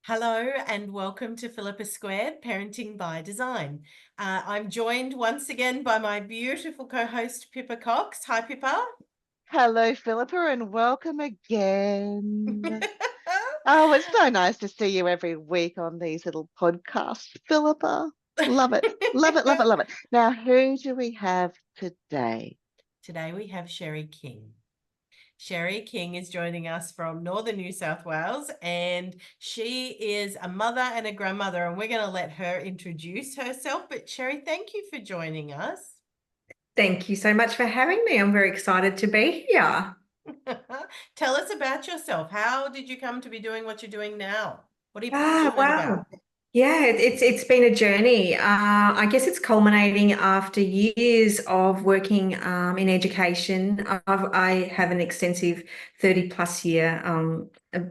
Hello and welcome to Philippa Squared, Parenting by Design. I'm joined once again by my beautiful co-host Pippa Cox. Hi, Pippa. Hello, Philippa, and welcome again. Oh, it's so nice to see you every week on these little podcasts, Philippa. Love it. Love it, love it, love it. Now, who do we have today? Today we have Cherie King. Cherie King is joining us from Northern New South Wales, and she is a mother and a grandmother, and we're going to let her introduce herself. But Cherie, thank you for joining us. Thank you so much for having me. I'm very excited to be here. Tell us about yourself. How did you come to be doing what you're doing now? What are you Ah, passionate wow. about? Yeah, it's been a journey. I guess it's culminating after years of working in education. I have an extensive 30 plus year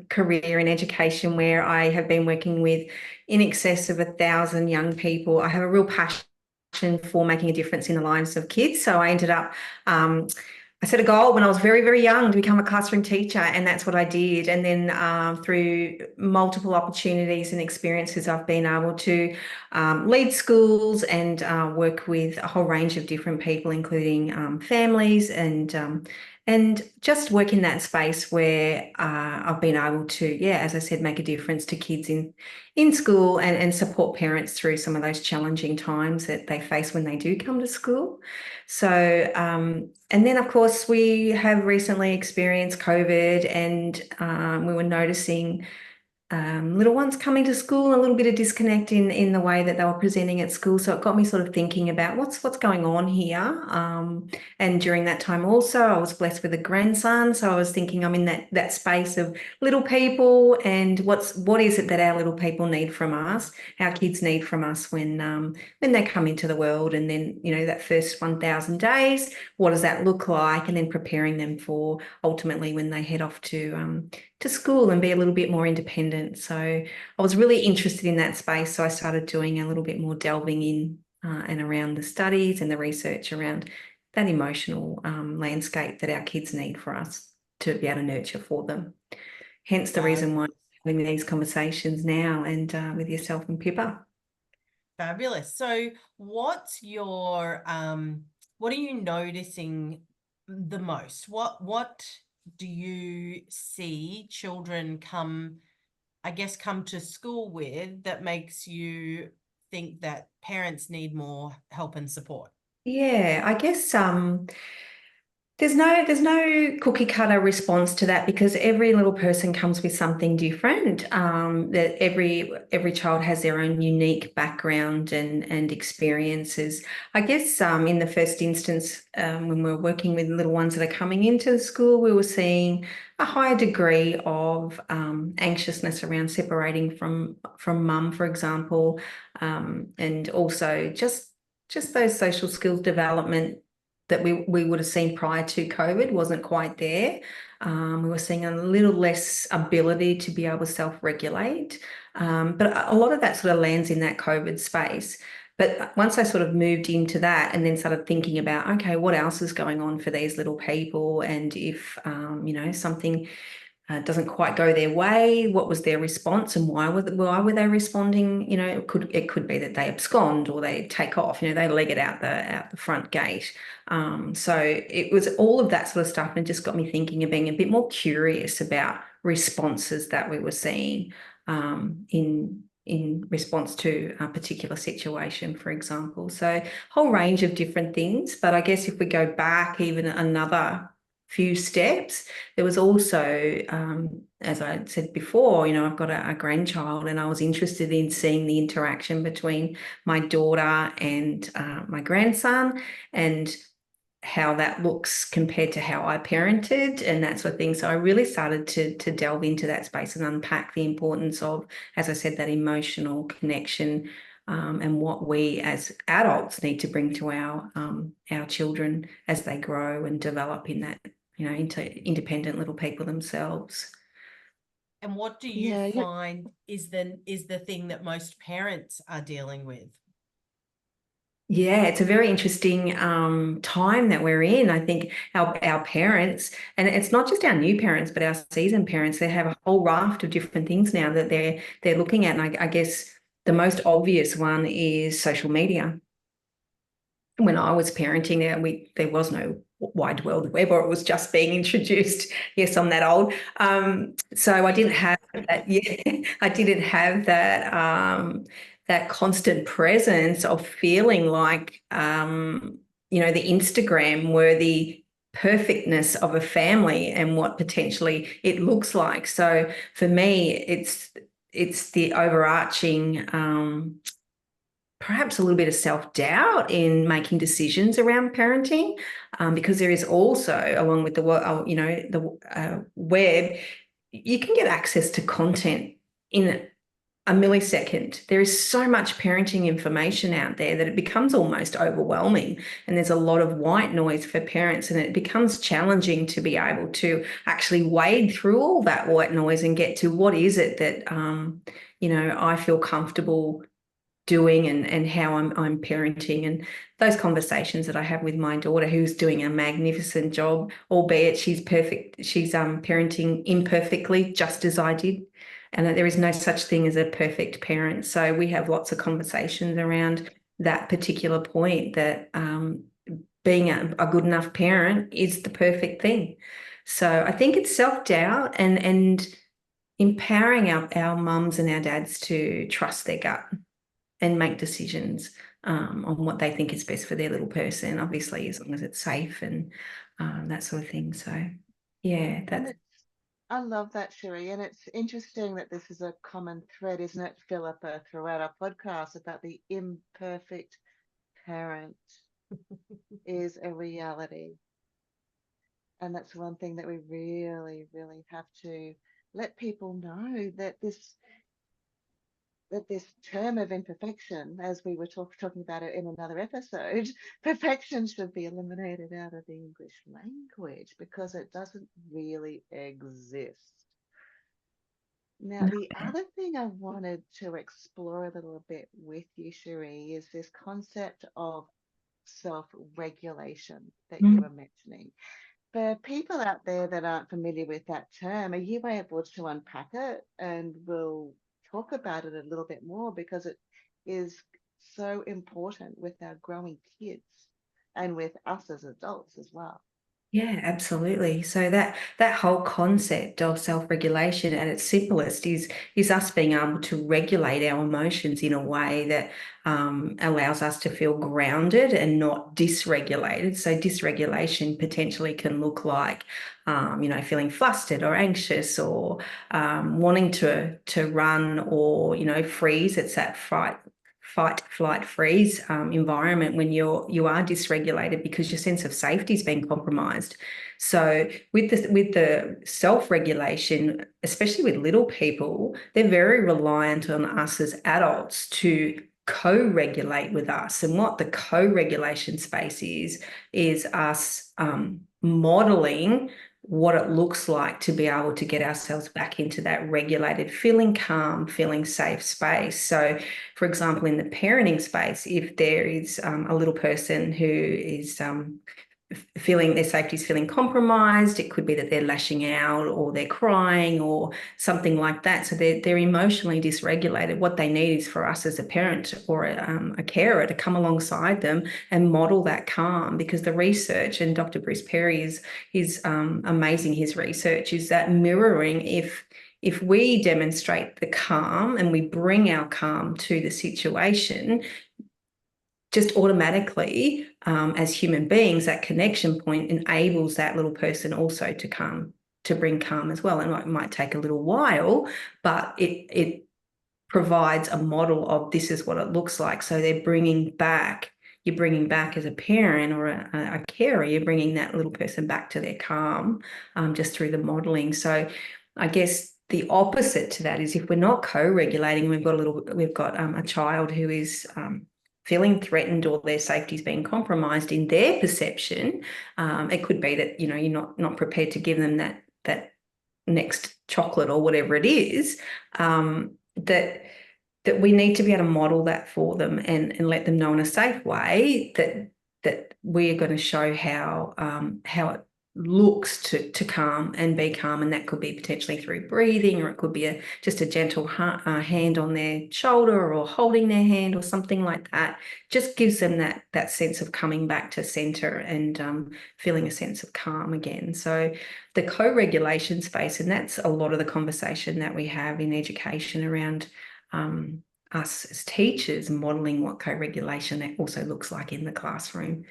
career in education where I have been working with in excess of 1,000 young people. I have a real passion for making a difference in the lives of kids. So I ended up I set a goal when I was very, very young to become a classroom teacher, and that's what I did. And then through multiple opportunities and experiences, I've been able to lead schools and work with a whole range of different people, including families and just work in that space where I've been able to, yeah, as I said, make a difference to kids in school and support parents through some of those challenging times that they face when they do come to school. So, and then of course we have recently experienced COVID, and we were noticing little ones coming to school, a little bit of disconnect in the way that they were presenting at school. So it got me sort of thinking about what's going on here. And during that time also, I was blessed with a grandson. So I was thinking I'm in that space of little people, and what is it that our little people need from us, our kids need from us when they come into the world. And then, that first 1,000 days, what does that look like? And then preparing them for ultimately when they head off to school and be a little bit more independent. So I was really interested in that space. So I started doing a little bit more delving in and around the studies and the research around that emotional landscape that our kids need for us to be able to nurture for them. Hence the reason why I'm having these conversations now and with yourself and Pippa. Fabulous. So what's your what are you noticing the most? What do you see children come to school with that makes you think that parents need more help and support? Yeah, I guess there's no cookie cutter response to that, because every little person comes with something different. That every child has their own unique background and experiences. I guess in the first instance, when we're working with little ones that are coming into the school, we were seeing a higher degree of anxiousness around separating from mum, for example, and also just those social skills development that we would have seen prior to COVID wasn't quite there. We were seeing a little less ability to be able to self-regulate. But a lot of that sort of lands in that COVID space. But once I sort of moved into that and then started thinking about, okay, what else is going on for these little people? And if, something doesn't quite go their way, what was their response and why were they responding? It could be that they abscond or they take off, they leg it out the front gate. So it was all of that sort of stuff, and it just got me thinking of being a bit more curious about responses that we were seeing in response to a particular situation, for example. So whole range of different things. But I guess if we go back even another few steps, there was also, as I said before, I've got a grandchild, and I was interested in seeing the interaction between my daughter and my grandson, and how that looks compared to how I parented and that sort of thing. So I really started to delve into that space and unpack the importance of, as I said, that emotional connection, and what we as adults need to bring to our children as they grow and develop in that, into independent little people themselves. And what do you Yeah, find is the thing that most parents are dealing with? Yeah, it's a very interesting time that we're in. I think our parents, and it's not just our new parents, but our seasoned parents, they have a whole raft of different things now that they're looking at. And I guess the most obvious one is social media. When I was parenting, there was no wide world web, or it was just being introduced. Yes, I'm that old. So I didn't have that. Yeah, I didn't have that constant presence of feeling like the Instagram were the perfectness of a family and what potentially it looks like. So for me, it's the overarching perhaps a little bit of self-doubt in making decisions around parenting, because there is also, along with the web, you can get access to content in a millisecond. There is so much parenting information out there that it becomes almost overwhelming, and there's a lot of white noise for parents, and it becomes challenging to be able to actually wade through all that white noise and get to what is it that I feel comfortable doing, and how I'm parenting, and those conversations that I have with my daughter, who's doing a magnificent job, albeit she's perfect. She's parenting imperfectly, just as I did, and that there is no such thing as a perfect parent. So we have lots of conversations around that particular point, that being a good enough parent is the perfect thing. So I think it's self-doubt and empowering our mums and our dads to trust their gut and make decisions on what they think is best for their little person, obviously, as long as it's safe and that sort of thing. So, yeah, I love that, Cherie. And it's interesting that this is a common thread, isn't it, Philippa, throughout our podcast about the imperfect parent is a reality. And that's one thing that we really, really have to let people know, that this term of imperfection, as we were talking about it in another episode, perfection should be eliminated out of the English language because it doesn't really exist. Now, the other thing I wanted to explore a little bit with you, Cherie, is this concept of self-regulation that you were mentioning. For people out there that aren't familiar with that term, are you able to unpack it? And we'll talk about it a little bit more, because it is so important with our growing kids and with us as adults as well. Yeah, absolutely. So that whole concept of self-regulation at its simplest is us being able to regulate our emotions in a way that allows us to feel grounded and not dysregulated. So dysregulation potentially can look like feeling flustered or anxious, or wanting to run, or freeze. It's that fight, flight, freeze environment when you are dysregulated because your sense of safety has been compromised. So with the self-regulation, especially with little people, they're very reliant on us as adults to co-regulate with us. And what the co-regulation space is us modeling what it looks like to be able to get ourselves back into that regulated, feeling calm, feeling safe space. So, for example, in the parenting space, if there is a little person who is feeling their safety is feeling compromised, it could be that they're lashing out or they're crying or something like that. So they're emotionally dysregulated. What they need is for us as a parent or a carer to come alongside them and model that calm, because the research, and Dr. Bruce Perry is amazing, his research is that mirroring, if we demonstrate the calm and we bring our calm to the situation, just automatically, as human beings, that connection point enables that little person also to bring calm as well. And it might take a little while, but it provides a model of this is what it looks like. So you're bringing back as a parent or a carer, you're bringing that little person back to their calm, just through the modeling. So I guess the opposite to that is if we're not co-regulating, we've got a child who is feeling threatened, or their safety is being compromised in their perception. It could be that you're not prepared to give them that next chocolate or whatever it is. That that we need to be able to model that for them and let them know in a safe way that we're going to show how it looks to calm and be calm, and that could be potentially through breathing, or it could be just a gentle hand on their shoulder, or holding their hand, or something like that. Just gives them that sense of coming back to center and feeling a sense of calm again. So the co-regulation space, and that's a lot of the conversation that we have in education around us as teachers modeling what co-regulation also looks like in the classroom,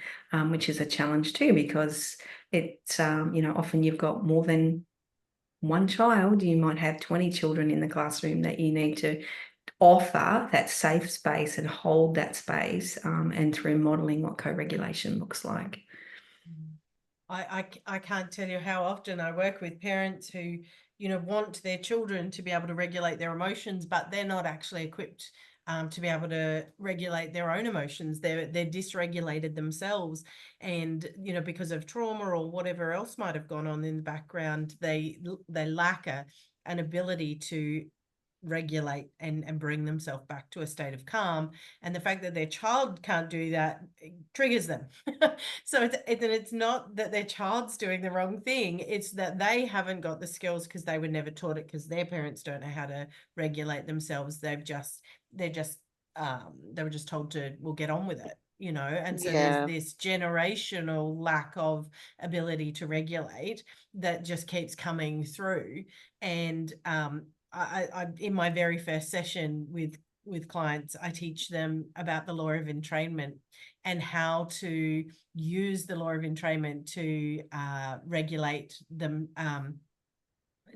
which is a challenge too, because it's, often you've got more than one child. You might have 20 children in the classroom that you need to offer that safe space and hold that space, and through modeling what co-regulation looks like. I can't tell you how often I work with parents who, want their children to be able to regulate their emotions, but they're not actually equipped to be able to regulate their own emotions. They're dysregulated themselves, and because of trauma or whatever else might have gone on in the background, they lack an ability to regulate and bring themselves back to a state of calm. And the fact that their child can't do that triggers them. So it's not that their child's doing the wrong thing, it's that they haven't got the skills because they were never taught it, because their parents don't know how to regulate themselves. They were just told to, well, get on with it, and so there's this generational lack of ability to regulate that just keeps coming through. And I in my very first session with clients, I teach them about the law of entrainment and how to use the law of entrainment to regulate them,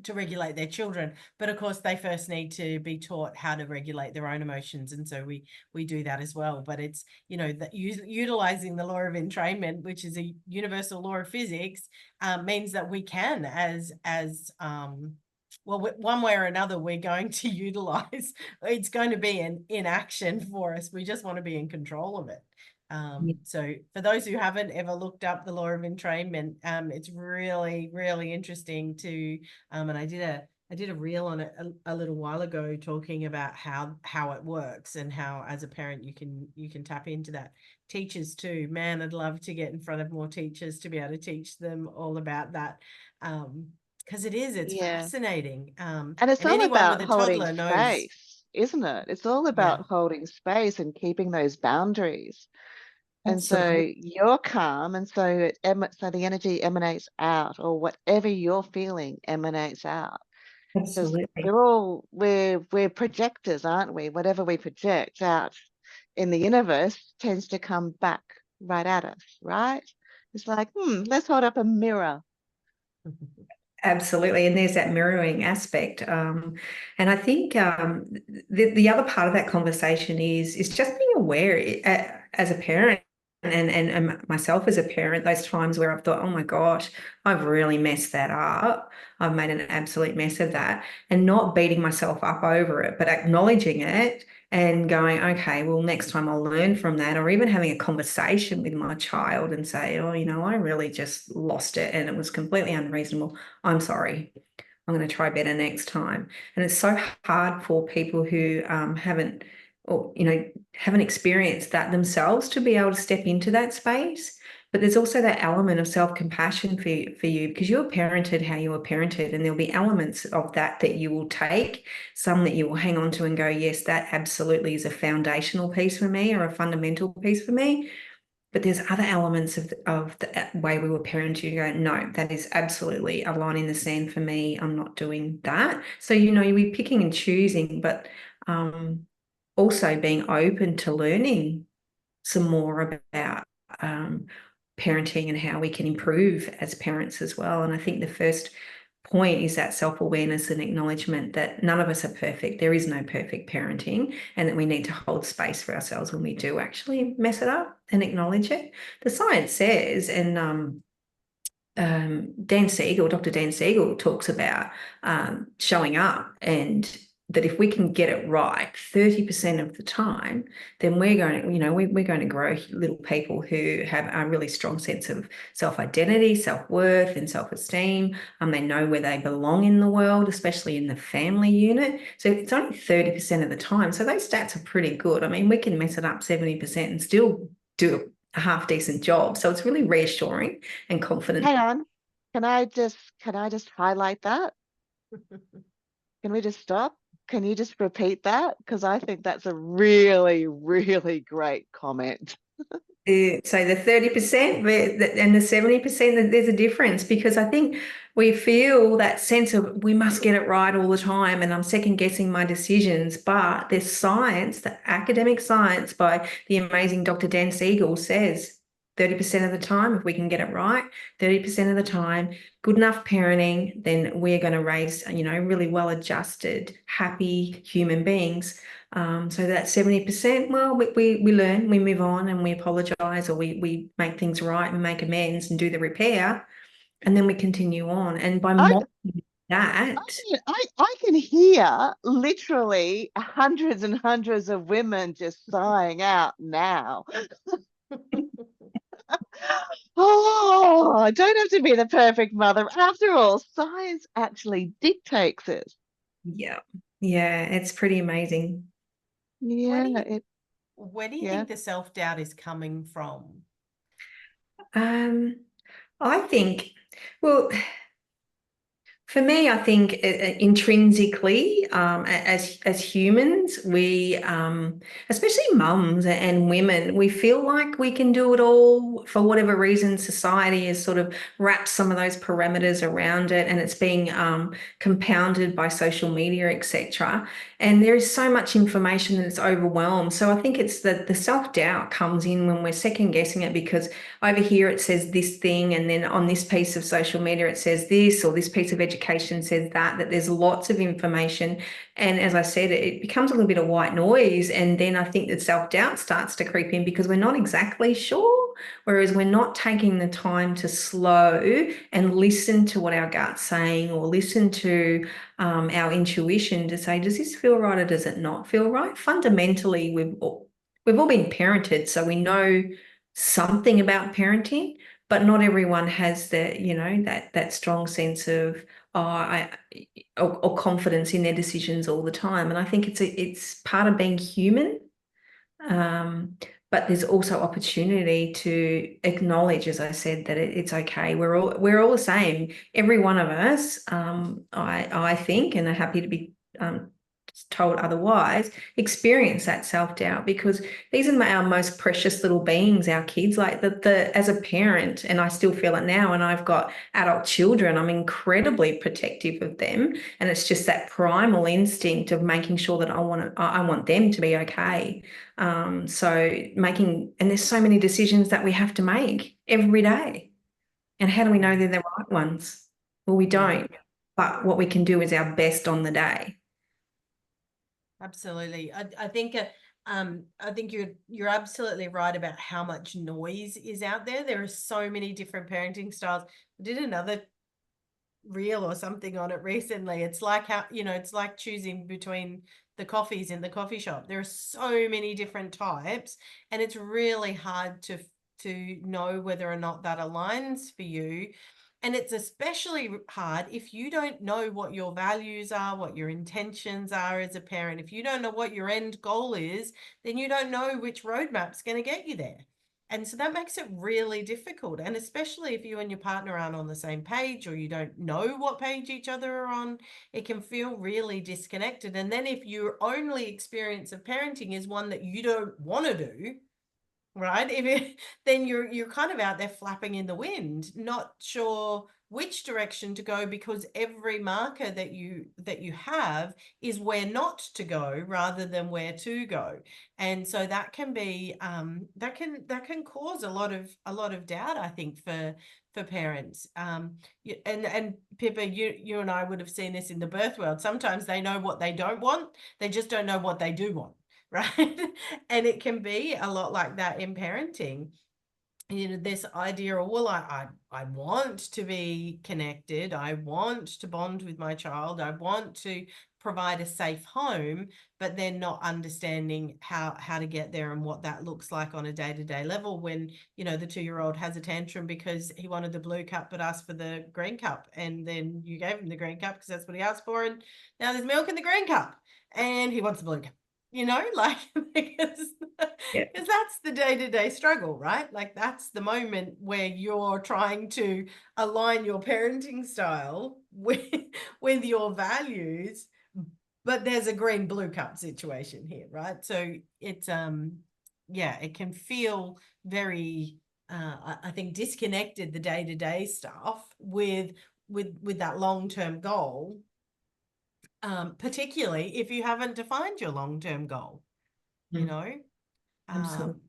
to regulate their children. But of course, they first need to be taught how to regulate their own emotions, and so we do that as well. But it's that utilizing the law of entrainment, which is a universal law of physics, means that we can, as well, one way or another, we're going to utilize. It's going to be in action for us. We just want to be in control of it. So for those who haven't ever looked up the law of entrainment, it's really, really interesting to, and I did a reel on it a little while ago, talking about how it works and how, as a parent, you can tap into that. Teachers too, man, I'd love to get in front of more teachers to be able to teach them all about that. Because it's fascinating. And it's and all anyone about with a holding toddler knows. space, isn't it? It's all about holding space and keeping those boundaries. And so Absolutely. you're calm, and so so the energy emanates out, or whatever you're feeling emanates out. Because Absolutely. we're projectors, aren't we? Whatever we project out in the universe tends to come back right at us, right? It's like, let's hold up a mirror. Absolutely. And there's that mirroring aspect. And I think the other part of that conversation is just being aware as a parent, and myself as a parent, those times where I've thought, oh my gosh, I've really messed that up. I've made an absolute mess of that, and not beating myself up over it, but acknowledging it and going, okay, well, next time I'll learn from that, or even having a conversation with my child and say, oh, I really just lost it and it was completely unreasonable. I'm sorry. I'm going to try better next time. And it's so hard for people who haven't experienced that themselves to be able to step into that space. But there's also that element of self-compassion for you, because you were parented how you were parented, and there'll be elements of that you will take, some that you will hang on to and go, yes, that absolutely is a foundational piece for me, or a fundamental piece for me. But there's other elements of the way we were parented. You go, no, that is absolutely a line in the sand for me. I'm not doing that. So, you'll be picking and choosing, but also being open to learning some more about parenting and how we can improve as parents as well. And I think the first point is that self-awareness and acknowledgement that none of us are perfect. There is no perfect parenting, and that we need to hold space for ourselves when we do actually mess it up and acknowledge it. The science says, and Dr. Dan Siegel talks about showing up, and that if we can get it right 30% of the time, then we're going to, we're going to grow little people who have a really strong sense of self-identity, self-worth, and self-esteem. They know where they belong in the world, especially in the family unit. So it's only 30% of the time. So those stats are pretty good. I mean, we can mess it up 70% and still do a half decent job. So it's really reassuring and confident. Hang on. Can I just highlight that? Can we just stop? Can you just repeat that? Because I think that's a really, really great comment. So the 30% and the 70%, there's a difference, because I think we feel that sense of we must get it right all the time and I'm second guessing my decisions. But there's science, the academic science by the amazing Dr. Dan Siegel says 30% of the time, if we can get it right, 30% of the time, good enough parenting, then we're going to raise, really well-adjusted, happy human beings. So that 70%, well, we learn, we move on, and we apologize, or we make things right and make amends and do the repair, and then we continue on. And by modeling that, I can hear literally hundreds and hundreds of women just sighing out now. Oh, I don't have to be the perfect mother. After all, science actually dictates it. yeah, it's pretty amazing. Yeah, where do you think the self-doubt is coming from? I think, well, for me, I think intrinsically, as humans, we, especially mums and women, we feel like we can do it all. For whatever reason, society has sort of wrapped some of those parameters around it, and it's being compounded by social media, etc. And there is so much information that it's overwhelmed. So I think it's the self-doubt comes in when we're second guessing it, because over here it says this thing, and then on this piece of social media it says this, or this piece of education says that there's lots of information. And as I said, it becomes a little bit of white noise. And then I think that self-doubt starts to creep in because we're not exactly sure. Whereas we're not taking the time to slow and listen to what our gut's saying, or listen to our intuition to say, does this feel right or does it not feel right? Fundamentally, we've all been parented, so we know something about parenting, but not everyone has that strong sense of or confidence in their decisions all the time. And I think it's part of being human. But there's also opportunity to acknowledge, as I said, that it's okay. We're all the same. Every one of us, I think, and are happy to be told otherwise, experience that self-doubt, because these are our most precious little beings, our kids. Like as a parent, and I still feel it now, and I've got adult children, I'm incredibly protective of them, and it's just that primal instinct of making sure that I want them to be okay. And there's so many decisions that we have to make every day, and how do we know they're the right ones? Well, we don't, but what we can do is our best on the day. Absolutely. I think you're absolutely right about how much noise is out there. There are so many different parenting styles. I did another reel or something on it recently. It's like it's like choosing between the coffees in the coffee shop. There are so many different types, and it's really hard to know whether or not that aligns for you. And it's especially hard if you don't know what your values are, what your intentions are as a parent. If you don't know what your end goal is, then you don't know which roadmap's going to get you there. And so that makes it really difficult. And especially if you and your partner aren't on the same page, or you don't know what page each other are on, it can feel really disconnected. And then if your only experience of parenting is one that you don't want to do, right? Then you're kind of out there flapping in the wind, not sure which direction to go, because every marker that you have is where not to go rather than where to go. And so that can be that can cause a lot of doubt, I think, for parents. And Pippa, you and I would have seen this in the birth world. Sometimes they know what they don't want, they just don't know what they do want. Right. And it can be a lot like that in parenting. This idea of, well, I want to be connected. I want to bond with my child. I want to provide a safe home, but they're not understanding how to get there and what that looks like on a day-to-day level when, you know, the 2-year-old has a tantrum because he wanted the blue cup but asked for the green cup, and then you gave him the green cup because that's what he asked for, and now there's milk in the green cup and he wants the blue cup, you know, like because that's the day-to-day struggle, right? Like that's the moment where you're trying to align your parenting style with your values, but there's a green blue cup situation here, right? So it's yeah, it can feel very I think disconnected, the day-to-day stuff with that long-term goal, particularly if you haven't defined your long-term goal, you know. Absolutely.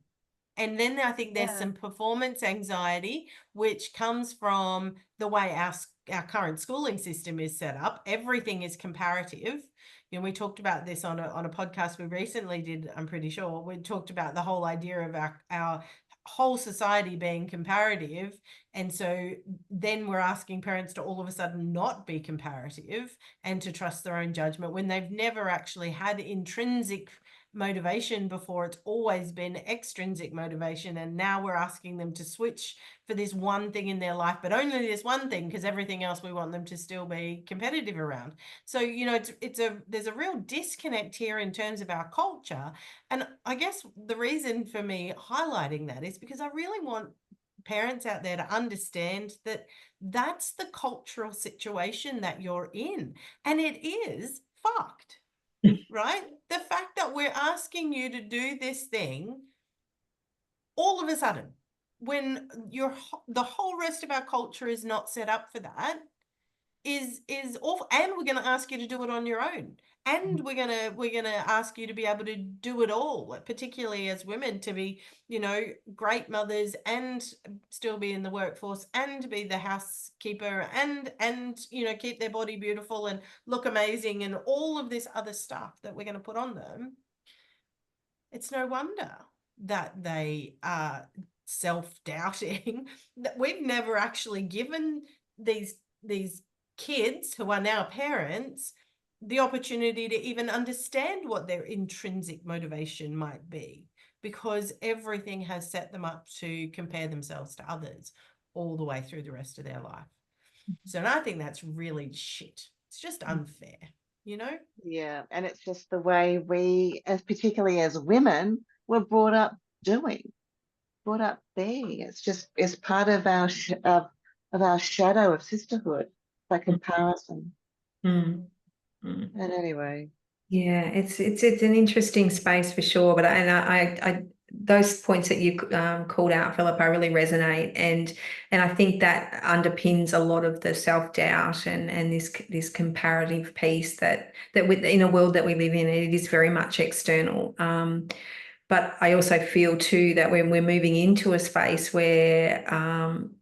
And then I think there's some performance anxiety, which comes from the way our current schooling system is set up. Everything is comparative. You know, we talked about this on a podcast we recently did, I'm pretty sure. We talked about the whole idea of our whole society being comparative. And so then we're asking parents to all of a sudden not be comparative and to trust their own judgment when they've never actually had intrinsic motivation before. It's always been extrinsic motivation, and now we're asking them to switch for this one thing in their life, but only this one thing, because everything else we want them to still be competitive around. So, you know, there's a real disconnect here in terms of our culture. And I guess the reason for me highlighting that is because I really want parents out there to understand that that's the cultural situation that you're in, and it is fucked. Right? The fact that we're asking you to do this thing all of a sudden, when the whole rest of our culture is not set up for that, is awful. And we're going to ask you to do it on your own. And we're gonna ask you to be able to do it all, particularly as women, to be, you know, great mothers and still be in the workforce and be the housekeeper and you know, keep their body beautiful and look amazing and all of this other stuff that we're going to put on them. It's no wonder that they are self-doubting. That we've never actually given these kids who are now parents the opportunity to even understand what their intrinsic motivation might be, because everything has set them up to compare themselves to others all the way through the rest of their life. So, and I think that's really shit. It's just unfair, you know? Yeah, and it's just the way we, as particularly as women, were brought up being. It's part of our of our shadow of sisterhood by comparison. And anyway, yeah, it's an interesting space for sure. But I those points that you called out, Philippa, really resonate, and I think that underpins a lot of the self-doubt and this comparative piece that in a world that we live in, it is very much external. But I also feel too that when we're moving into a space where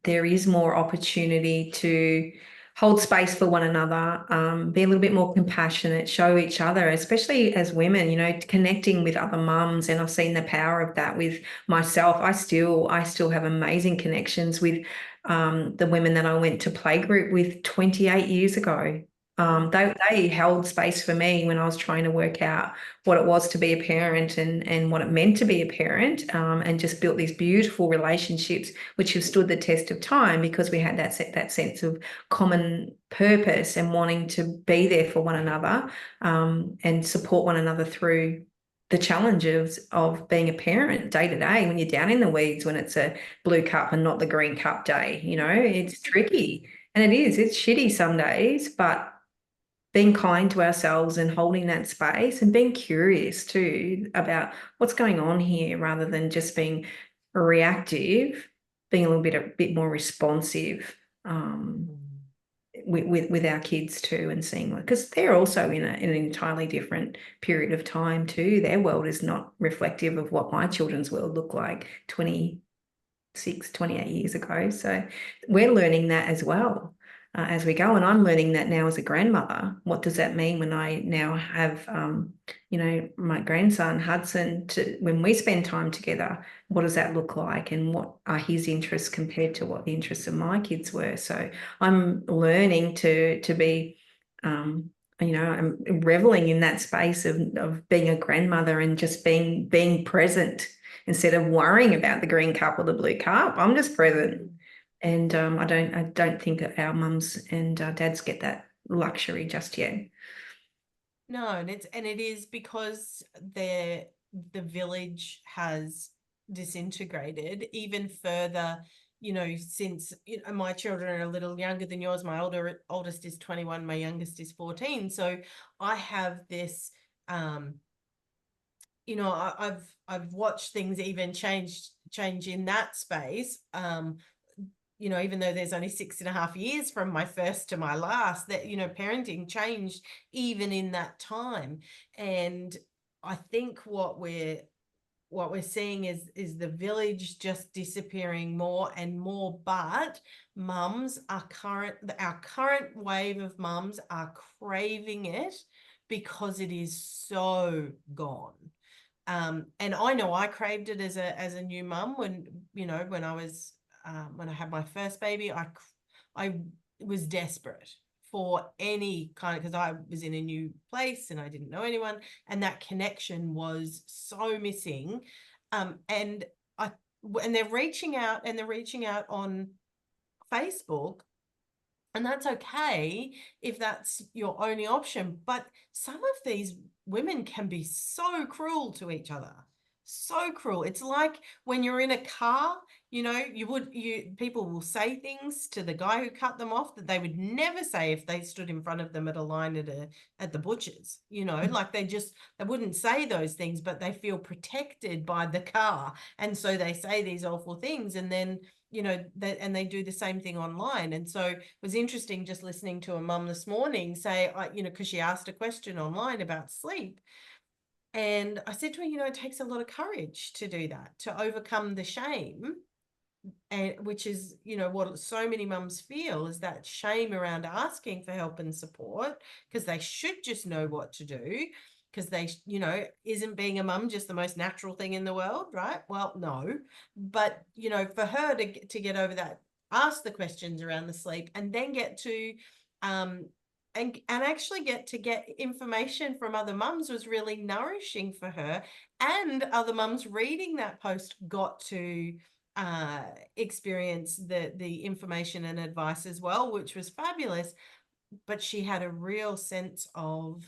there is more opportunity to hold space for one another, be a little bit more compassionate, show each other, especially as women, you know, connecting with other mums. And I've seen the power of that with myself. I still have amazing connections with the women that I went to playgroup with 28 years ago. They held space for me when I was trying to work out what it was to be a parent and what it meant to be a parent, and just built these beautiful relationships which have stood the test of time because we had that sense of common purpose and wanting to be there for one another, and support one another through the challenges of being a parent day to day when you're down in the weeds, when it's a blue cup and not the green cup day. You know, it's tricky, and it's shitty some days, but being kind to ourselves and holding that space and being curious too about what's going on here, rather than just being reactive, being a bit more responsive with our kids too, and seeing, because they're also in an entirely different period of time too. Their world is not reflective of what my children's world looked like 26, 28 years ago. So we're learning that as well. As we go, and I'm learning that now as a grandmother. What does that mean when I now have, you know, my grandson Hudson? When we spend time together, what does that look like, and what are his interests compared to what the interests of my kids were? So I'm learning to be I'm reveling in that space of being a grandmother and just being present instead of worrying about the green cup or the blue cup. I'm just present. And I don't think that our mums and dads get that luxury just yet. No, and it is because the village has disintegrated even further, since my children are a little younger than yours. My oldest is 21, my youngest is 14. So I have this I've watched things even change in that space. Even though there's only 6.5 years from my first to my last, that, parenting changed even in that time. And I think what we're seeing is the village just disappearing more and more, but our current wave of mums are craving it because it is so gone. And I know I craved it as a new mum when I was when I had my first baby. I was desperate for any kind of, because I was in a new place and I didn't know anyone, and that connection was so missing. And they're reaching out, on Facebook, and that's okay if that's your only option. But some of these women can be so cruel to each other. So cruel. It's like when you're in a car, people will say things to the guy who cut them off that they would never say if they stood in front of them at a line at the butcher's, like they wouldn't say those things, but they feel protected by the car. And so they say these awful things, and then they do the same thing online. And so it was interesting just listening to a mum this morning say, because she asked a question online about sleep. And I said to her, it takes a lot of courage to do that, to overcome the shame. And which is, what so many mums feel, is that shame around asking for help and support, because they should just know what to do. Because they, isn't being a mum just the most natural thing in the world, right? Well, no. But, for her to get over that, ask the questions around the sleep, and then get to, and actually get information from other mums was really nourishing for her. And other mums reading that post got to experience the information and advice as well, which was fabulous. But she had a real sense of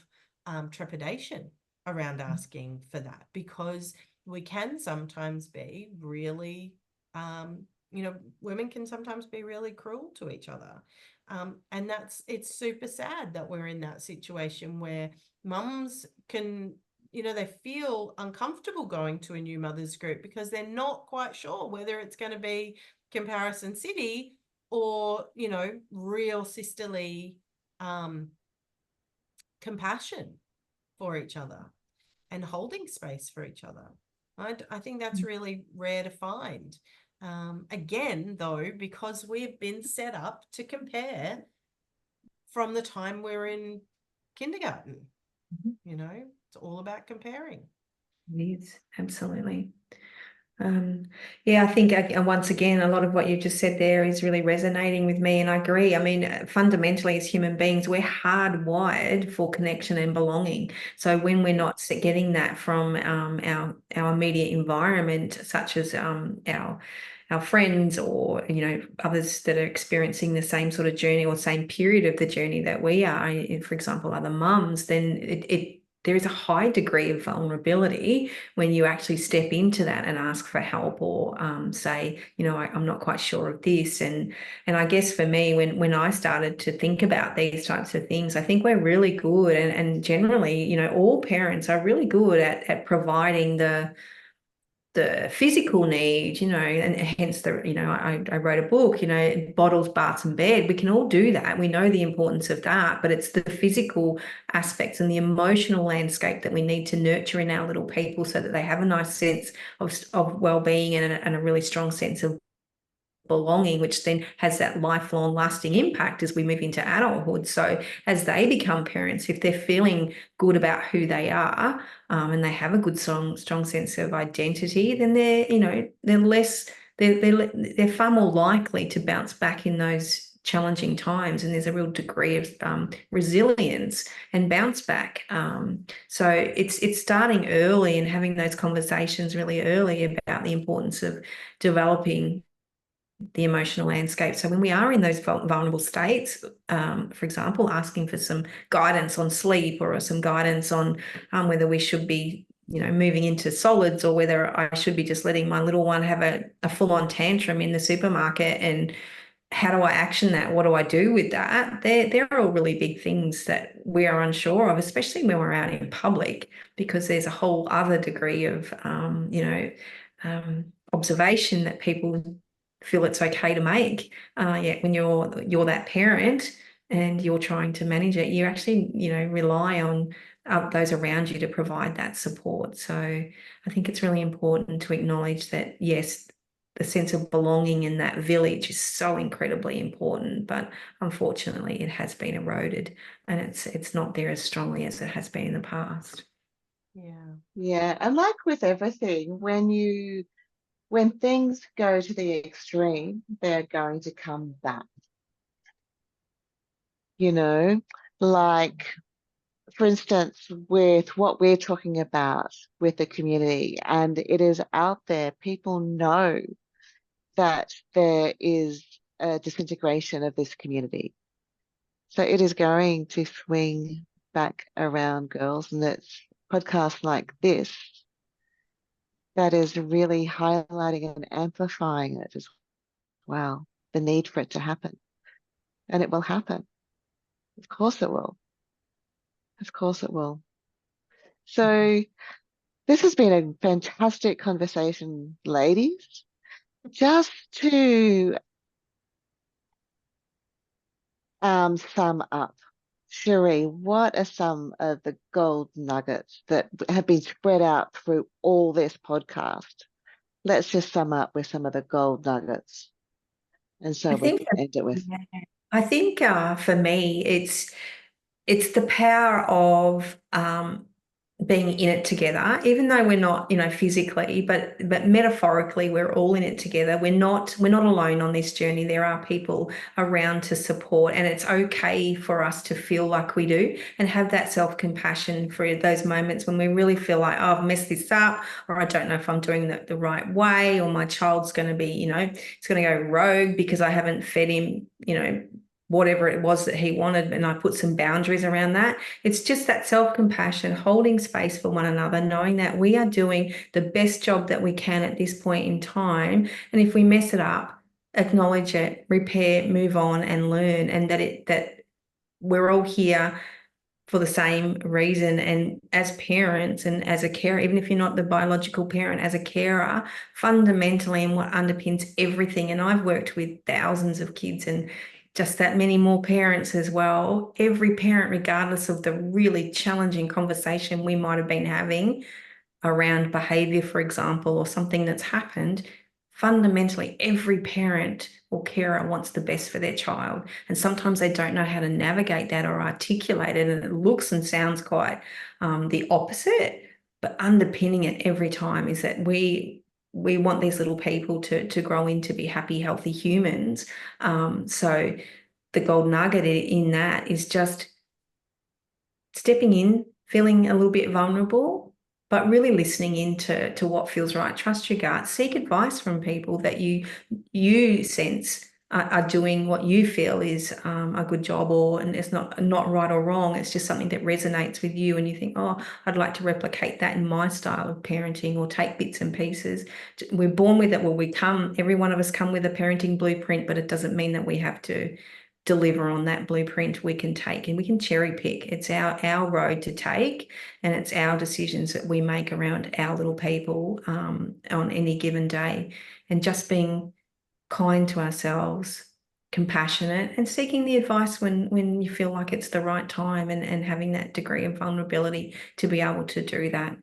trepidation around asking for that, because we can sometimes be really, women can sometimes be really cruel to each other. And it's super sad that we're in that situation where mums can, they feel uncomfortable going to a new mothers group because they're not quite sure whether it's going to be comparison city or, real sisterly compassion for each other and holding space for each other. I think that's really rare to find. Again, though, because we've been set up to compare from the time we're in kindergarten. It's all about comparing. It is, absolutely. Yeah, I think once again, a lot of what you just said there is really resonating with me, and I agree. I mean, fundamentally, as human beings, we're hardwired for connection and belonging. So when we're not getting that from our immediate environment, such as our friends or others that are experiencing the same sort of journey or same period of the journey that we are, for example, other mums, then there is a high degree of vulnerability when you actually step into that and ask for help, or say, I'm not quite sure of this. And I guess for me, when I started to think about these types of things, I think we're really good, and generally, all parents are really good at providing the physical need, and hence I wrote a book, bottles, baths and bed. We can all do that. We know the importance of that, but it's the physical aspects and the emotional landscape that we need to nurture in our little people so that they have a nice sense of well-being and a really strong sense of belonging, which then has that lifelong lasting impact as we move into adulthood. So as they become parents, if they're feeling good about who they are, and they have a good strong sense of identity, then they're far more likely to bounce back in those challenging times, and there's a real degree of resilience and bounce back. So it's starting early and having those conversations really early about the importance of developing the emotional landscape. So when we are in those vulnerable states, for example, asking for some guidance on sleep or some guidance on whether we should be, moving into solids, or whether I should be just letting my little one have a full-on tantrum in the supermarket, and how do I action that? What do I do with that? They're all really big things that we are unsure of, especially when we're out in public, because there's a whole other degree of, observation that people feel it's okay to make. Yet when you're that parent and you're trying to manage it, you actually, rely on those around you to provide that support. So I think it's really important to acknowledge that, yes, the sense of belonging in that village is so incredibly important, but unfortunately it has been eroded, and it's not there as strongly as it has been in the past. Yeah, and like with everything, when things go to the extreme, they're going to come back. Like, for instance, with what we're talking about with the community, and it is out there, people know that there is a disintegration of this community. So it is going to swing back around, girls, and it's podcasts like this that is really highlighting and amplifying it as well, the need for it to happen. And it will happen. Of course it will. Of course it will. So this has been a fantastic conversation, ladies. Just to sum up, Cherie, what are some of the gold nuggets that have been spread out through all this podcast? Let's just sum up with some of the gold nuggets. And so we can end it with. I think for me, it's the power of being in it together, even though we're not, physically, but metaphorically, we're all in it together. We're not alone on this journey. There are people around to support, and it's okay for us to feel like we do, and have that self-compassion for those moments when we really feel like, oh, I've messed this up, or I don't know if I'm doing the right way, or my child's going to be, it's going to go rogue because I haven't fed him, whatever it was that he wanted, and I put some boundaries around that. It's just that self-compassion, holding space for one another, knowing that we are doing the best job that we can at this point in time. And if we mess it up, acknowledge it, repair, move on, and learn, and that we're all here for the same reason. And as parents and as a carer, even if you're not the biological parent, as a carer, fundamentally, and what underpins everything, and I've worked with thousands of kids and just that many more parents as well, every parent, regardless of the really challenging conversation we might have been having around behavior, for example, or something that's happened, fundamentally every parent or carer wants the best for their child. And sometimes they don't know how to navigate that or articulate it, and it looks and sounds quite the opposite, but underpinning it every time is that we want these little people to grow into be happy, healthy humans. So the gold nugget in that is just stepping in, feeling a little bit vulnerable, but really listening into what feels right. Trust your gut. Seek advice from people that you sense are doing what you feel is a good job, and it's not right or wrong. It's just something that resonates with you, and you think, oh, I'd like to replicate that in my style of parenting, or take bits and pieces. We're born with it. Well, every one of us come with a parenting blueprint, but it doesn't mean that we have to deliver on that blueprint. We can take and we can cherry pick. It's our road to take, and it's our decisions that we make around our little people on any given day. And just being kind to ourselves, compassionate, and seeking the advice when you feel like it's the right time, and having that degree of vulnerability to be able to do that.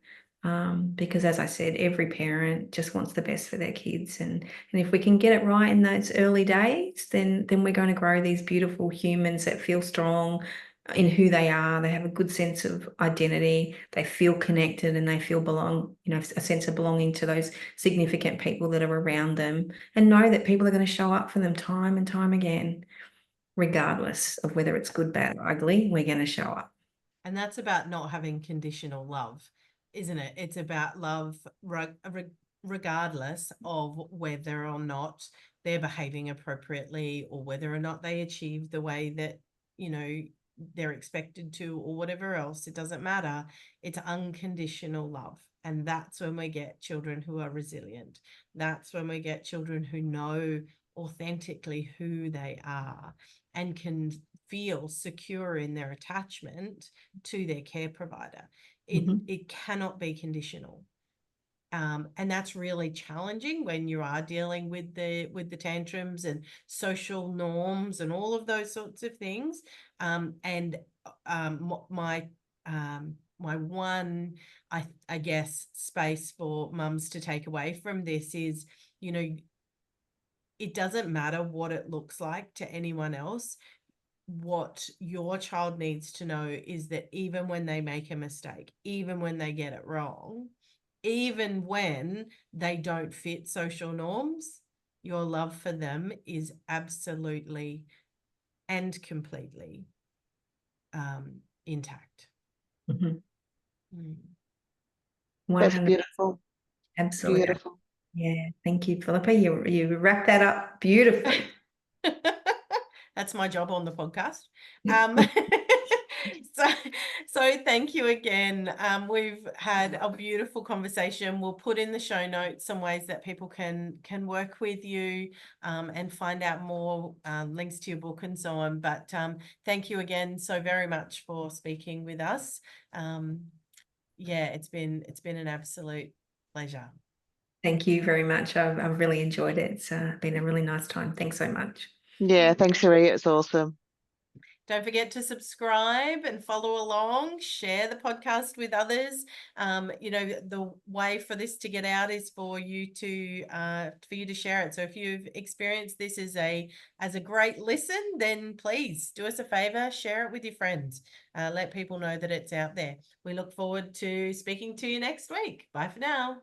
Because as I said, every parent just wants the best for their kids. And if we can get it right in those early days, then we're going to grow these beautiful humans that feel strong in who they are. They have a good sense of identity. They feel connected, and they feel a sense of belonging to those significant people that are around them, and know that people are going to show up for them time and time again. regardless of whether it's good, bad, or ugly, we're going to show up. And that's about not having conditional love, isn't it? It's about love regardless of whether or not they're behaving appropriately or whether or not they achieve the way that, you know, they're expected to or whatever else. It doesn't matter. It's unconditional love. And that's when we get children who are resilient. That's when we get children who know authentically who they are and can feel secure in their attachment to their care provider. It cannot be conditional. And that's really challenging when you are dealing with the tantrums and social norms and all of those sorts of things. My one, I guess, space for mums to take away from this is, you know, it doesn't matter what it looks like to anyone else. What your child needs to know is that even when they make a mistake, even when they get it wrong, even when they don't fit social norms, your love for them is absolutely and completely intact. Mm-hmm. Mm. That's 100%. beautiful. Absolutely. Beautiful. Yeah. Thank you, Philippa. You wrapped that up beautifully. That's my job on the podcast. So thank you again. We've had a beautiful conversation. We'll put in the show notes some ways that people can work with you and find out more links to your book and so on. But thank you again so very much for speaking with us. Yeah, it's been an absolute pleasure. Thank you very much. I've really enjoyed it. It's been a really nice time. Thanks so much. Yeah, thanks, Cherie. It's awesome. Don't forget to subscribe and follow along, share the podcast with others. You know, the way for this to get out is for you to share it. So if you've experienced this as a great listen, then please do us a favor, share it with your friends. Let people know that it's out there. We look forward to speaking to you next week. Bye for now.